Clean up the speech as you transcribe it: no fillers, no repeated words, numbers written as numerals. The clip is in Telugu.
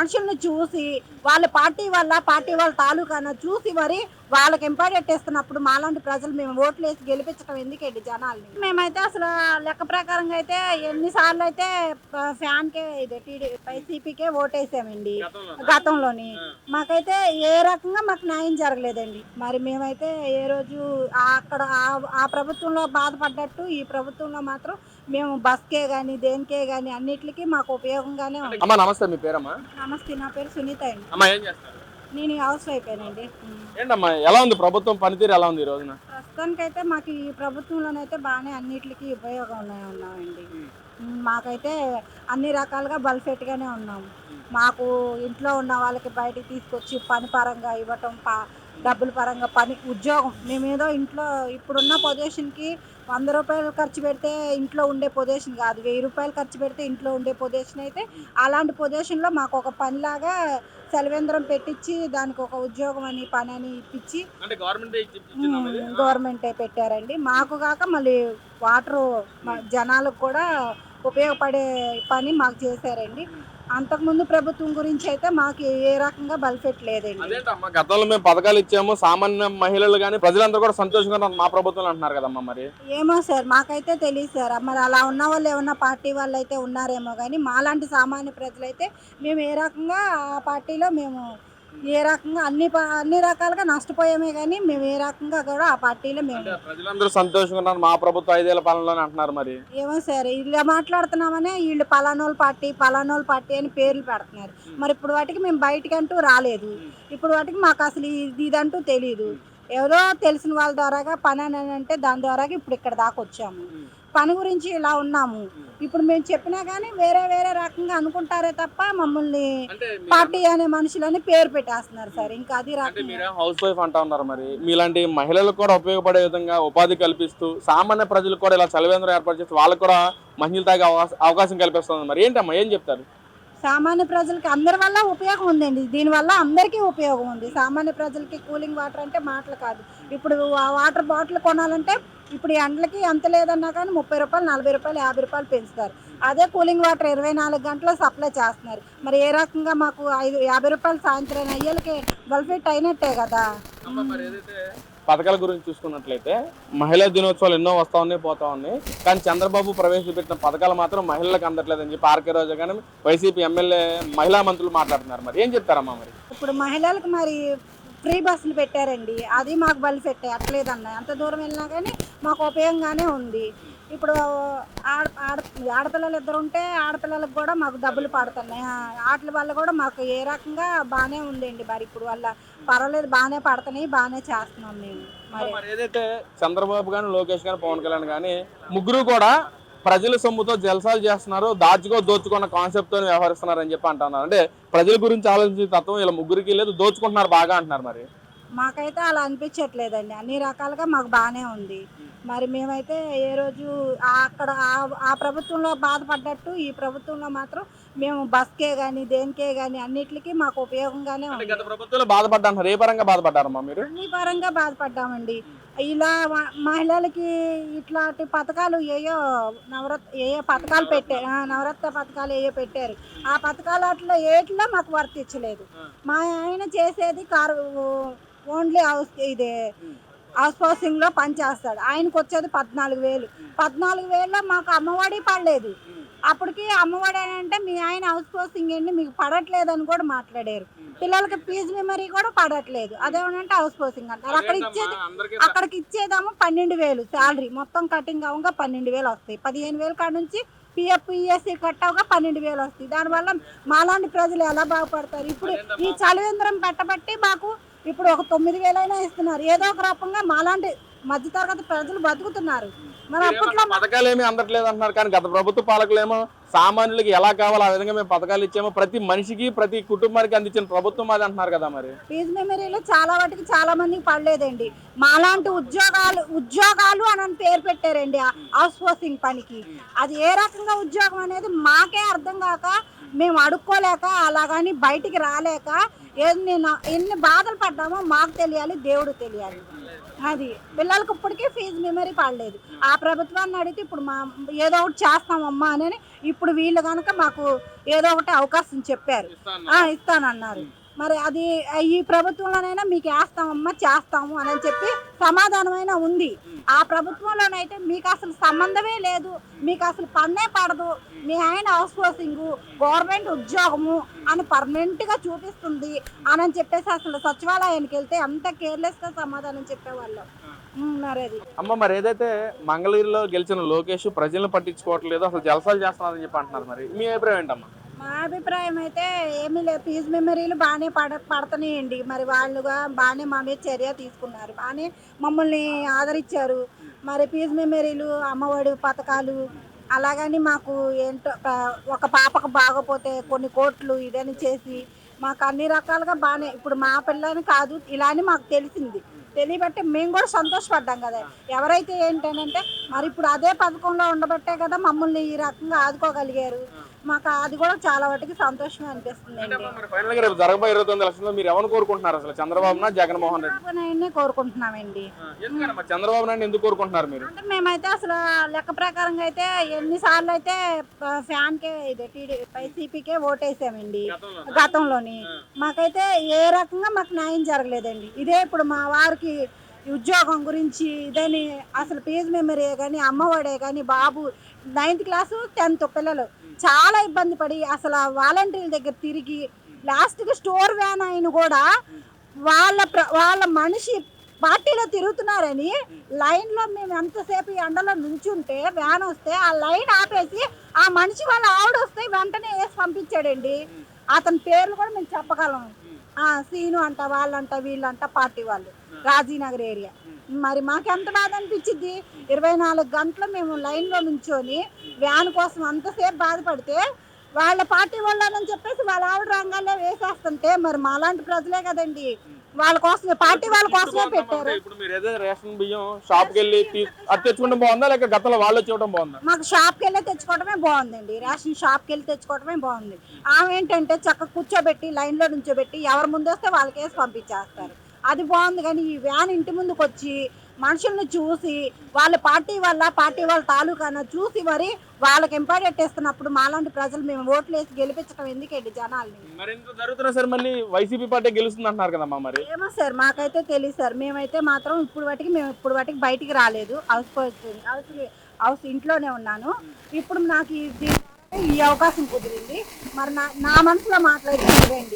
మనుషుల్ని చూసి వాళ్ళ పార్టీ వాళ్ళ తాలూకా చూసి మరి వాళ్ళకి ఇంపార్టెంట్ ఇస్తున్నప్పుడు మాలాంటి ప్రజలు మేము ఓట్లు వేసి గెలిపించడం ఎందుకండి జనాల్ని? మేమైతే అసలు లెక్క ప్రకారంగా అయితే ఎన్నిసార్లు అయితే ఫ్యాన్కే ఇది వైసీపీకే ఓటేసామండి గతంలోని. మాకైతే ఏ రకంగా మాకు న్యాయం జరగలేదండి. మరి మేమైతే ఏ రోజు అక్కడ ఆ ప్రభుత్వంలో బాధపడ్డట్టు ఈ ప్రభుత్వంలో మాత్రం మేము బస్కే గాని దేనికే గాని అన్నిటికీ మాకు ఉపయోగంగానే ఉంది. అమ్మా నమస్తే, మీ పేరమ్మా? నమస్తే, నా పేరు సునీత అండి. అమ్మా ఏం చేస్తారు? నేను హౌస్ వైఫ్ ఏనండి. ఏంటమ్మా ఎలా ఉంది ప్రభుత్వం పనితీరు, ఎలా ఉంది ఈ రోజున? ప్రస్తుతానికైతే మాకు ఈ ప్రభుత్వంలోనైతే బాగానే అన్నిటికీ ఉపయోగం ఉన్నాయండి. మాకైతే అన్ని రకాలుగా బల్ఫెట్గానే ఉన్నాము. మాకు ఇంట్లో ఉన్న వాళ్ళకి బయటికి తీసుకొచ్చి పని పరంగా ఇవ్వటం, డబ్బుల పరంగా పని ఉద్యోగం మేమేదో ఇంట్లో ఇప్పుడున్న పొజిషన్కి 100 రూపాయలు ఖర్చు పెడితే ఇంట్లో ఉండే పొజిషన్ కాదు, 1000 రూపాయలు ఖర్చు పెడితే ఇంట్లో ఉండే పొజిషన్ అయితే అలాంటి పొజిషన్లో మాకు ఒక పనిలాగా సెలవేంద్రం పెట్టించి దానికి ఒక ఉద్యోగం అని పని అని ఇప్పించి గవర్నమెంటే పెట్టారండి. మాకు కాక మళ్ళీ వాటరు జనాలకు కూడా ఉపయోగపడే పని మాకు చేశారండి. అంతకుముందు ప్రభుత్వం గురించి అయితే మాకు ఏ రకంగా బలిపెట్టలేదండి. అదేంటమ్మా గతంలో మేము పథకాలు ఇచ్చాము, సామాన్య మహిళలు కానీ ప్రజలందరూ కూడా సంతోషంగా మా ప్రభుత్వం అంటున్నారు కదమ్మా. మరి ఏమో సార్, మాకైతే తెలియదు సార్. మరి అలా ఉన్న వాళ్ళు ఏమన్నా పార్టీ వాళ్ళు అయితే ఉన్నారేమో కానీ మాలాంటి సామాన్య ప్రజలైతే మేము ఏ రకంగా ఆ పార్టీలో మేము ఏ రకంగా అన్ని రకాలుగా నష్టపోయామే కానీ మేము ఏ రకంగా కూడా ఆ పార్టీలో మేము ప్రజలందరూ సంతోషంగా ఉన్నారు మా ప్రభుత్వం 5 ఏళ్ల పాలనలోనే అంటున్నారు. మరి ఏమో సార్, ఇలా మాట్లాడుతున్నామనే వీళ్ళు పలానోళ్ళ పార్టీ అని పేర్లు పెడుతున్నారు. మరి ఇప్పుడు వాటికి మేము బయటకంటూ రాలేదు. ఇప్పుడు వాటికి మాకు అసలు ఇదంటూ తెలియదు. ఎవరో తెలిసిన వాళ్ళ ద్వారాగా పని అని అంటే దాని ద్వారాగా ఇప్పుడు ఇక్కడ దాకా వచ్చాము. పని గురించి ఇలా ఉన్నాము. ఇప్పుడు మేము చెప్పినా కానీ వేరే రకంగా అనుకుంటారే తప్ప మమ్మల్ని పార్టీ అనే మనుషులని పేరు పెట్టేస్తున్నారు సార్. ఇంకా అది హౌస్ వైఫ్ అంటా ఉన్నారు. మరి మీలాంటి మహిళలకు కూడా ఉపయోగపడే విధంగా ఉపాధి కల్పిస్తూ సామాన్య ప్రజలకు కూడా ఇలా చలివేంద్రం ఏర్పాటు చేస్తూ వాళ్ళకు కూడా మంచిలు తాగే అవకాశం కల్పిస్తుంది. మరి ఏంటమ్మా ఏం చెప్తారు? సామాన్య ప్రజలకి అందరి వల్ల ఉపయోగం ఉందండి. దీనివల్ల అందరికీ ఉపయోగం ఉంది. సామాన్య ప్రజలకి కూలింగ్ వాటర్ అంటే మాటలు కాదు. ఇప్పుడు వాటర్ బాటిల్ కొనాలంటే ఇప్పుడు ఎండలకి ఎంత లేదన్నా కానీ 30 రూపాయలు, 40 రూపాయలు, 50 రూపాయలు పెంచుతారు. అదే కూలింగ్ వాటర్ 24 గంటలు సప్లై చేస్తున్నారు. మరి ఏ రకంగా మాకు 50 రూపాయలు సాయంత్రం అయ్యేలకి బల్ఫెట్ అయినట్టే కదా. పథకాల గురించి చూసుకున్నట్లయితే మహిళా దినోత్సవాలు ఎన్నో వస్తా ఉన్నాయి, పోతా ఉన్నాయి. కానీ చంద్రబాబు ప్రవేశపెట్టిన పథకాలు మాత్రం మహిళలకు అందట్లేదని చెప్పి ఆర్కే రోజా కానీ వైసీపీ ఎమ్మెల్యే మహిళా మంత్రులు మాట్లాడుతున్నారు. మరి ఏం చెప్తారమ్మా? మరి ఇప్పుడు మహిళలకు మరి ఫ్రీ బస్సులు పెట్టారండి. అది మాకు బలిపెట్టే అట్లేదన్న ఎంత దూరం వెళ్ళినా కానీ మాకు ఉపయోగంగానే ఉంది. ఇప్పుడు ఆడపిల్లలు ఇద్దరు ఉంటే ఆడపిల్లలకు కూడా మాకు డబ్బులు పడుతున్నాయి. వాటి వల్ల కూడా మాకు ఏ రకంగా బాగానే ఉందండి. మరి ఇప్పుడు వల్ల పర్వాలేదు, బాగానే పడుతున్నాయి, బాగానే చేస్తున్నాం మేము. మరి ఏదైతే చంద్రబాబు కానీ లోకేష్ కానీ పవన్ కళ్యాణ్ కానీ ముగ్గురు కూడా ప్రజల సొమ్ముతో జల్సాలు చేస్తున్నారు, దోచుకున్న కాన్సెప్ట్ తో వ్యవహరిస్తున్నారు అని చెప్పి అంటున్నారు. అంటే ప్రజల గురించి ఆలోచించే తత్వం ఇలా ముగ్గురికి లేదు, దోచుకుంటున్నారు బాగా అంటున్నారు. మరి మాకైతే అలా అనిపించట్లేదండి. అన్ని రకాలుగా మాకు బాగానే ఉంది. మరి మేమైతే ఏ రోజు అక్కడ ఆ ప్రభుత్వంలో బాధపడ్డట్టు ఈ ప్రభుత్వంలో మాత్రం మేము బస్కే గాని దేనికే గాని అన్నిటికీ మాకు ఉపయోగంగానే ఉంది. గత ప్రభుత్వంలో బాధపడ్డారు, ఏ పరంగా బాధపడ్డారమ్మా మీరు? అన్ని పరంగా బాధపడ్డామండి. ఇలా మహిళలకి ఇట్లాంటి పథకాలు ఏయో పథకాలు నవరత్న పథకాలు ఏయో పెట్టారు. ఆ పథకాలు అట్లా ఏట్లో మాకు వర్తించలేదు. మా ఆయన చేసేది ఓన్లీ హౌస్ హౌసింగ్ లో పని చేస్తాడు. ఆయనకు వచ్చేది 14,000 మాకు అమ్మఒడి పడలేదు. అప్పటికి అమ్మఒడి అంటే మీ ఆయన హౌస్ హౌసింగ్ ఏంటి మీకు పడట్లేదు అని కూడా మాట్లాడారు. పిల్లలకి ఫీజు మెమరీ కూడా పడట్లేదు. అదేమంటే హౌస్ హౌసింగ్ అంటారు. అక్కడికి ఇచ్చేదేమో 12,000 శాలరీ మొత్తం కటింగ్ అవగా 12,000 వస్తాయి. 15,000 కాడ నుంచి పిఎఫ్ పిఎస్సి కట్ అవగా 12,000 వస్తాయి. దానివల్ల మాలాంటి ప్రజలు ఎలా బాగుపడతారు? ఇప్పుడు ఈ చలివేంద్రం పెట్టబట్టి మాకు ఇప్పుడు ఒక 9,000 అయినా ఇస్తున్నారు. ఏదో ఒక రకంగా మాలాంటి మధ్యతరగతి ప్రజలు బతుకుతున్నారు. మరి అప్పట్లో పథకాలు ఏమీ అందట్లేదు అంటున్నారు. కానీ గత ప్రభుత్వ పాలకులేమో సామాన్యులకి ఎలా కావాలో ఆ విధంగా మేము పథకాలు ఇచ్చామో, ప్రతి మనిషికి ప్రతి కుటుంబానికి అందించిన ప్రభుత్వం అది అంటున్నారు కదా. మరి ఫీజు మెమరీలో చాలా వాటికి చాలా మందికి పడలేదండి. మాలాంటి ఉద్యోగాలు అని పేరు పెట్టారండి హౌస్ హౌసింగ్ పనికి. అది ఏ రకంగా ఉద్యోగం అనేది మాకే అర్థం కాక మేము అడుక్కోలేక అలాగని బయటికి రాలేక ఎన్ని బాధలు పడ్డామో మాకు తెలియాలి, దేవుడు తెలియాలి. అది పిల్లలకి ఇప్పటికీ ఫీజు మెమరీ పడలేదు. ఆ ప్రభుత్వాన్ని అడిగితే ఇప్పుడు మా ఏదో ఒకటి చేస్తామమ్మా అని ఇప్పుడు వీళ్ళు కనుక మాకు ఏదో ఒకటి అవకాశం చెప్పారు. ఇస్తానన్నారు. మరి అది ఈ ప్రభుత్వంలోనైనా మీకు వేస్తామమ్మా చేస్తాము అని చెప్పి సమాధానమైనా ఉంది. ఆ ప్రభుత్వంలోనైతే మీకు అసలు సంబంధమే లేదు, మీకు అసలు పన్నే పడదు, మీ ఆయన హౌస్ హోసింగ్ గవర్నమెంట్ ఉద్యోగము అని పర్మనెంట్గా చూపిస్తుంది అని చెప్పేసి అసలు సచివాలయానికి వెళ్తే అంత కేర్లెస్గా సమాధానం చెప్పేవాళ్ళు. మరి అది మరి ఏదైతే మంగళగిరిలో గెలిచిన లోకేష్ ప్రజలను పట్టించుకోవట్లేదు, అసలు జలసాలు చేస్తున్నారని చెప్పి అంటున్నారు. మరి మీ అభిప్రాయం ఏంటమ్మా? మా అభిప్రాయం అయితే ఏమీ లేదు, ఫీజు మెమరీలు బాగానే పడుతున్నాయండి. మరి వాళ్ళుగా బాగానే మా మీద చర్య తీసుకున్నారు, బాగానే మమ్మల్ని ఆదరించారు. మరి ఫీజు మెమరీలు, అమ్మఒడి పథకాలు అలాగని మాకు ఏంటో ఒక పాపకు బాగపోతే కొన్ని కోట్లు ఇదని చేసి మాకు అన్ని రకాలుగా బాగానే ఇప్పుడు మా పిల్లని కాదు ఇలా అని మాకు తెలిసింది. తెలియబట్టి మేము కూడా సంతోషపడ్డాం కదా. ఎవరైతే ఏంటంటే మరి ఇప్పుడు అదే పథకంలో ఉండబట్టే కదా మమ్మల్ని ఈ రకంగా ఆదుకోగలిగారు. మాకు అది కూడా చాలా వాటికి సంతోషమే అనిపిస్తుంది. జరగబోయే 29 లక్షల్లో మీరు ఎవరు కోరుకుంటున్నారు? అసలు చంద్రబాబు నాయుడు, జగన్మోహన్ రెడ్డి కోరుకుంటున్నామండి. చంద్రబాబు నాయుడు ఎందుకు కోరుకుంటున్నారు మీరు? అంటే మేమైతే అసలు లెక్క ప్రకారంగా అయితే ఎన్నిసార్లు అయితే ఫ్యాన్కే వైసీపీకే ఓటేసామండి గతంలోని. మాకైతే ఏ రకంగా మాకు న్యాయం జరగలేదండి. ఇదే ఇప్పుడు మా వారికి ఉద్యోగం గురించి ఇదని అసలు ఫీజు మెమరీ కానీ అమ్మఒడే కానీ బాబు 9th క్లాసు 10th పిల్లలు చాలా ఇబ్బంది పడి అసలు వాలంటీర్ల దగ్గర తిరిగి లాస్ట్కి స్టోర్ వ్యాన్ అయిన కూడా వాళ్ళ మనిషి పార్టీలో తిరుగుతున్నారని లైన్లో మేము ఎంతసేపు ఎండలో నుంచుంటే వ్యాన్ వస్తే ఆ లైన్ ఆపేసి ఆ మనిషి వాళ్ళ ఆవిడ వస్తే వెంటనే వేసి పంపించాడండి. అతని పేర్లు కూడా మేము చెప్పగలం. సీను అంట, వాళ్ళంట, వీళ్ళంట, పార్టీ వాళ్ళు, రాజీనగర్ ఏరియా. మరి మాకెంత బాధ అనిపించింది. 24 గంటలు మేము లైన్లో నుంచొని వ్యాన్ కోసం అంతసేపు బాధపడితే వాళ్ళ పార్టీ వాళ్ళని చెప్పేసి వాళ్ళ ఆవిడ రంగాల్లో వేసేస్తుంటే మరి మాలాంటి ప్రజలే కదండి వాళ్ళ కోసమే, పార్టీ వాళ్ళ కోసమే పెట్టారు. ఇప్పుడు మీరు ఏదైతే రేషన్ బియ్యం షాప్కి వెళ్ళి అది తెచ్చుకోవడం బాగుందా లేక గతంలో వాళ్ళు వచ్చేయడం బాగుందా? మాకు షాప్కి వెళ్ళి తెచ్చుకోవడమే బాగుందండి. రేషన్ షాప్కి వెళ్ళి తెచ్చుకోవడమే బాగుంది. ఆమె ఏంటంటే చక్కగా కూర్చోబెట్టి లైన్లో నుంచోబెట్టి ఎవరు ముందు వస్తే వాళ్ళకి వేసి పంపించేస్తారు, అది బాగుంది. కానీ ఈ వ్యాన్ ఇంటి ముందుకు వచ్చి మనుషుల్ని చూసి వాళ్ళ పార్టీ వాళ్ళ తాలూకాన చూసి మరి వాళ్ళకి ఇంపార్టెంట్ ఇస్తున్నప్పుడు మాలాంటి ప్రజలు మేము ఓట్లు వేసి గెలిపించడం ఎందుకండి జనాల్ని? మరి ఇంత జరుగుతున్నా సార్ మళ్ళీ వైసీపీ పార్టీ గెలుస్తుంది అంటున్నారు కదమ్మా. మరి ఏమో సార్ మాకైతే తెలియదు సార్. మేమైతే మాత్రం మేము ఇప్పుడు వాటికి బయటికి రాలేదు. హౌస్ ఇంట్లోనే ఉన్నాను. ఇప్పుడు నాకు ఈ అవకాశం కుదిరింది. మరి నా మనసులో మాట్లాడుతుంది.